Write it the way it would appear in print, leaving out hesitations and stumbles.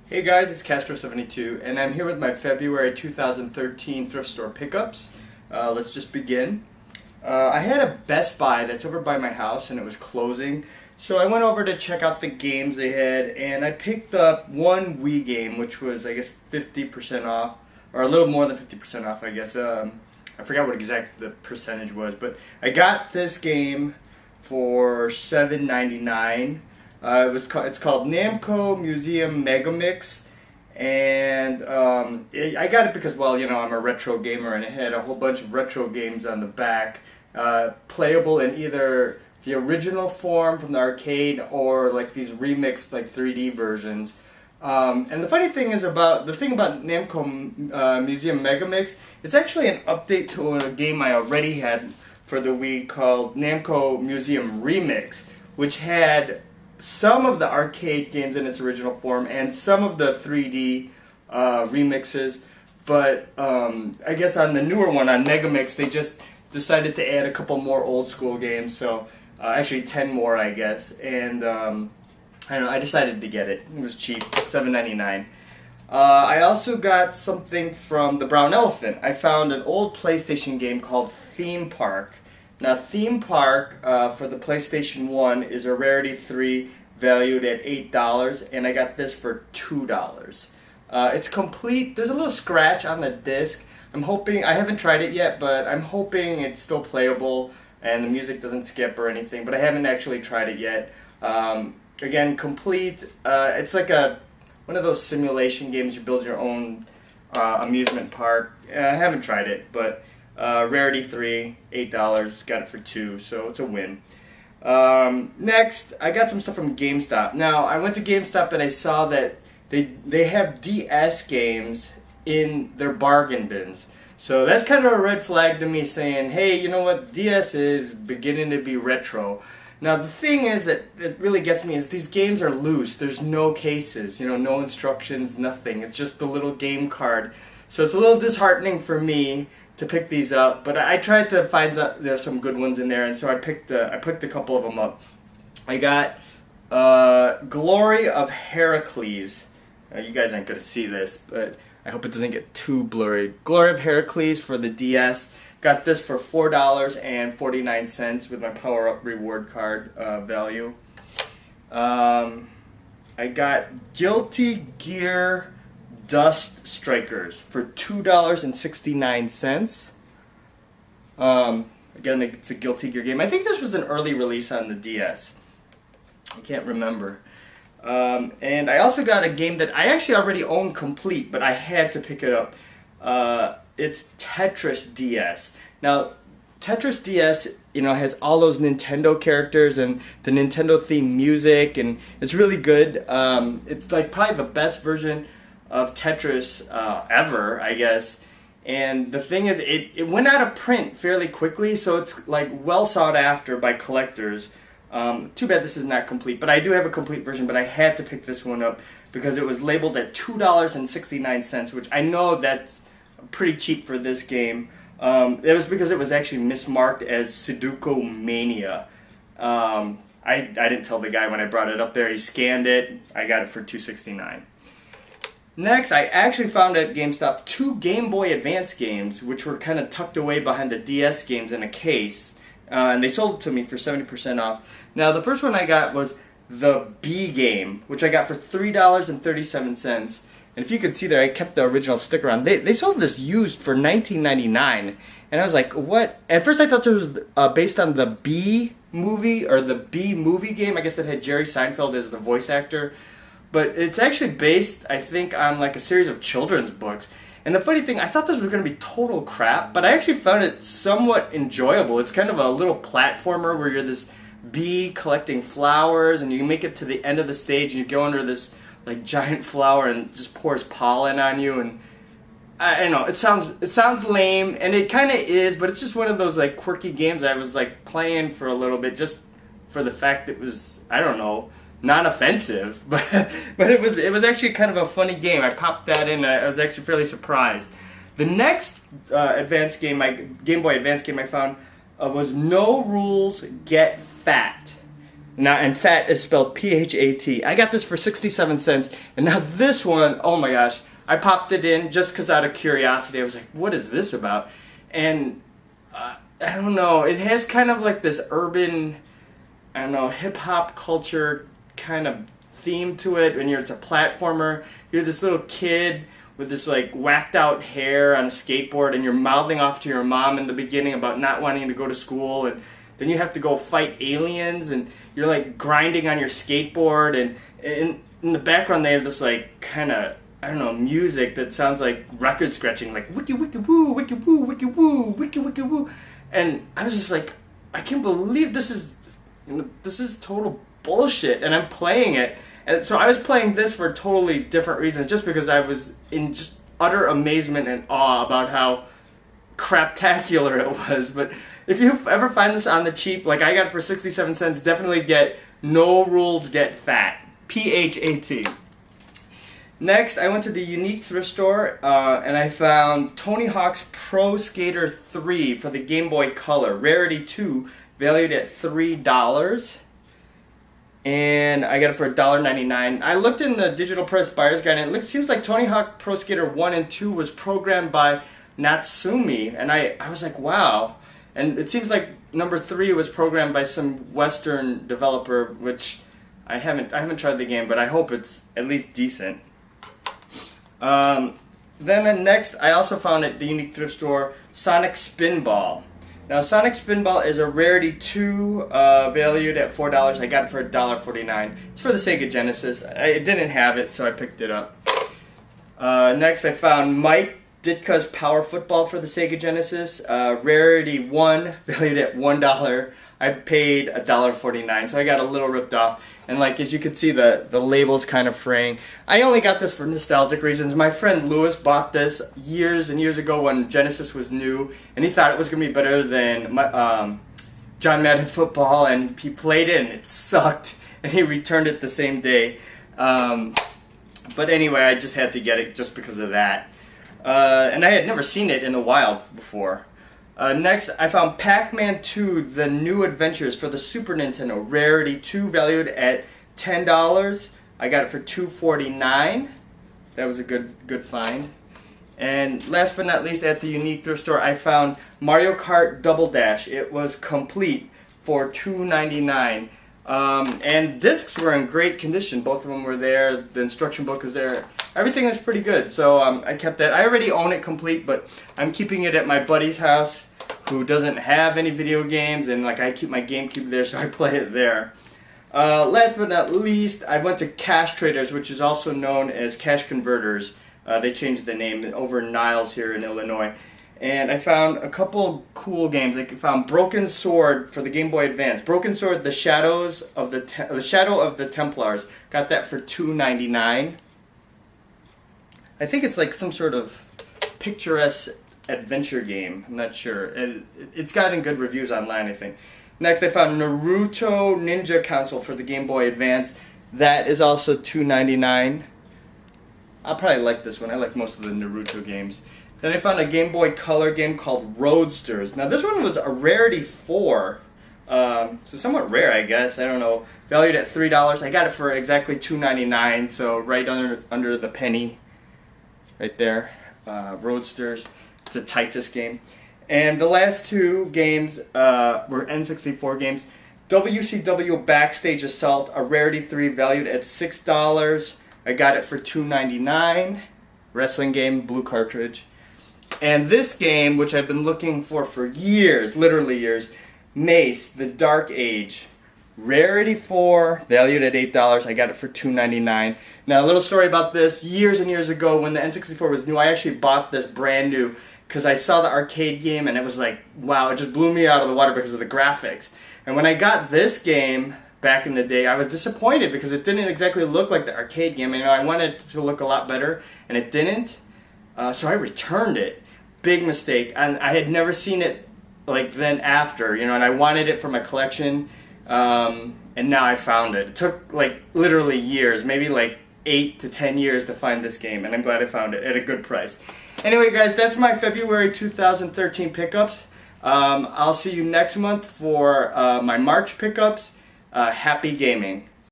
Hey guys, it's Castro72 and I'm here with my February 2013 thrift store pickups. Let's just begin. I had a Best Buy that's over by my house and it was closing, so I went over to check out the games they had and I picked up one Wii game which was, I guess, 50% off, or a little more than 50% off, I guess. I forgot what exact the percentage was, but I got this game for $7.99. It's called Namco Museum Megamix, and I got it because, well, you know, I'm a retro gamer, and it had a whole bunch of retro games on the back, playable in either the original form from the arcade or like these remixed like 3D versions. And the funny thing is about Namco Museum Megamix, it's actually an update to a game I already had for the Wii called Namco Museum Remix, which had some of the arcade games in its original form and some of the 3D remixes, but I guess on the newer one, on Megamix, they just decided to add a couple more old school games, so actually 10 more, I guess, and I don't know, I decided to get it. It was cheap, $7.99. I also got something from the Brown Elephant. I found an old PlayStation game called Theme Park. Now, Theme Park for the PlayStation 1 is a Rarity 3 valued at $8, and I got this for $2. It's complete. There's a little scratch on the disc. I'm hoping, I haven't tried it yet, but I'm hoping it's still playable and the music doesn't skip or anything, but I haven't actually tried it yet. Again, complete. It's like one of those simulation games. You build your own amusement park. I haven't tried it, but Rarity 3, $8, got it for $2, so it's a win. Next, I got some stuff from GameStop. Now, I went to GameStop and I saw that they have DS games in their bargain bins. So that's kind of a red flag to me, saying, hey, you know what, DS is beginning to be retro. Now, the thing is that it really gets me is these games are loose. There's no cases, you know, no instructions, nothing. It's just the little game card. So it's a little disheartening for me to pick these up, but I tried to find there's some good ones in there, and so I picked a couple of them up. I got Glory of Heracles. You guys aren't going to see this, but I hope it doesn't get too blurry. Glory of Heracles for the DS. Got this for $4.49 with my Power Up reward card value. I got Guilty Gear Dust Strikers for $2.69. Again, it's a Guilty Gear game. I think this was an early release on the DS. I can't remember. And I also got a game that I actually already own complete, but I had to pick it up. It's Tetris DS. Now, Tetris DS, you know, has all those Nintendo characters and the Nintendo themed music, and it's really good. It's like probably the best version of Tetris ever, I guess. And the thing is, it went out of print fairly quickly, so it's like well sought after by collectors. Too bad this is not complete, but I do have a complete version, but I had to pick this one up because it was labeled at $2.69, which I know that's pretty cheap for this game. It was because it was actually mismarked as Sudoku Mania. I didn't tell the guy when I brought it up there. He scanned it. I got it for $2.69. Next, I actually found at GameStop 2 Game Boy Advance games, which were kind of tucked away behind the DS games in a case, and they sold it to me for 70% off. Now, the first one I got was the B game, which I got for $3.37. And if you could see there, I kept the original sticker on. They sold this used for $19.99, and I was like, what? At first I thought it was based on the B movie, or the B movie game. I guess it had Jerry Seinfeld as the voice actor. But it's actually based, I think, on like a series of children's books. And the funny thing, I thought this was going to be total crap, but I actually found it somewhat enjoyable. It's kind of a little platformer where you're this bee collecting flowers, and you make it to the end of the stage, and you go under this like giant flower and it just pours pollen on you. And I don't know, it sounds lame, and it kind of is, but it's just one of those like quirky games I was like playing for a little bit just for the fact it was, I don't know, not offensive, but it was actually kind of a funny game. I popped that in. I was actually fairly surprised. The next Game Boy Advance game I found was No Rules, Get Fat. Now, and fat is spelled P-H-A-T. I got this for 67 cents, and now this one, oh my gosh, I popped it in just because out of curiosity. I was like, what is this about? And I don't know, it has kind of like this urban, I don't know, hip-hop culture kind of theme to it. When it's a platformer, you're this little kid with this like whacked out hair on a skateboard, and you're mouthing off to your mom in the beginning about not wanting to go to school, and then you have to go fight aliens, and you're like grinding on your skateboard, and in the background they have this like kind of, I don't know, music that sounds like record scratching, like wiki wiki woo, wiki woo, wiki woo, wiki wiki woo. And I was just like, I can't believe this is total bullshit, and I'm playing it. And so I was playing this for totally different reasons, just because I was in just utter amazement and awe about how craptacular it was. But if you ever find this on the cheap, like I got it for 67 cents, definitely get No Rules Get Fat. P-H-A-T. Next, I went to the Unique Thrift Store, and I found Tony Hawk's Pro Skater 3 for the Game Boy Color, Rarity 2, valued at $3. And I got it for $1.99. I looked in the Digital Press Buyer's Guide, and it seems like Tony Hawk Pro Skater 1 and 2 was programmed by Natsumi, and I was like, wow. And it seems like number 3 was programmed by some Western developer, which I haven't tried the game, but I hope it's at least decent. Then next, I also found at the Unique Thrift Store Sonic Spinball. Now, Sonic Spinball is a Rarity 2, valued at $4. I got it for $1.49. It's for the Sega Genesis. I didn't have it, so I picked it up. Next, I found Mike Ditka's Power Football for the Sega Genesis, Rarity 1, valued at $1. I paid $1.49, so I got a little ripped off. And like, as you can see, the label's kind of fraying. I only got this for nostalgic reasons. My friend Lewis bought this years and years ago when Genesis was new, and he thought it was going to be better than John Madden Football, and he played it and it sucked, and he returned it the same day. But anyway, I just had to get it just because of that. And I had never seen it in the wild before. Next, I found Pac-Man 2, The New Adventures for the Super Nintendo, Rarity 2, valued at $10. I got it for $2.49. That was a good find. And last but not least, at the Unique Thrift Store, I found Mario Kart Double Dash. It was complete for $2.99. And discs were in great condition. Both of them were there. The instruction book was there. Everything is pretty good, so I kept that. I already own it complete, but I'm keeping it at my buddy's house, who doesn't have any video games, and like I keep my GameCube there, so I play it there. Last but not least, I went to Cash Traders, which is also known as Cash Converters. They changed the name over in Niles here in Illinois. And I found a couple cool games. I found Broken Sword for the Game Boy Advance. Broken Sword: The Shadow of the Templars. Got that for $2.99. I think it's like some sort of picturesque adventure game. I'm not sure. It's gotten good reviews online, I think. Next, I found Naruto Ninja Console for the Game Boy Advance. That is also $2.99. I'll probably like this one. I like most of the Naruto games. Then I found a Game Boy Color game called Roadsters. Now, this one was a Rarity 4. So somewhat rare, I guess. I don't know. Valued at $3. I got it for exactly $2.99, so right under the penny. Right there, Roadsters. It's a Titus game. And the last two games were N64 games. WCW Backstage Assault, a Rarity 3, valued at $6. I got it for $2.99. Wrestling game, blue cartridge. And this game, which I've been looking for years, literally years, Mace, The Dark Age. Rarity 4, valued at $8. I got it for $2.99. Now, a little story about this. Years and years ago, when the N64 was new, I actually bought this brand new because I saw the arcade game, and it was like, wow, it just blew me out of the water because of the graphics. And when I got this game back in the day, I was disappointed because it didn't exactly look like the arcade game. You know, I wanted it to look a lot better, and it didn't. So I returned it. Big mistake. And I had never seen it like then after, you know, and I wanted it for my collection. And now I found it. It took like literally years, maybe like 8 to 10 years to find this game, and I'm glad I found it at a good price. Anyway, guys, that's my February 2013 pickups. I'll see you next month for my March pickups. Happy gaming.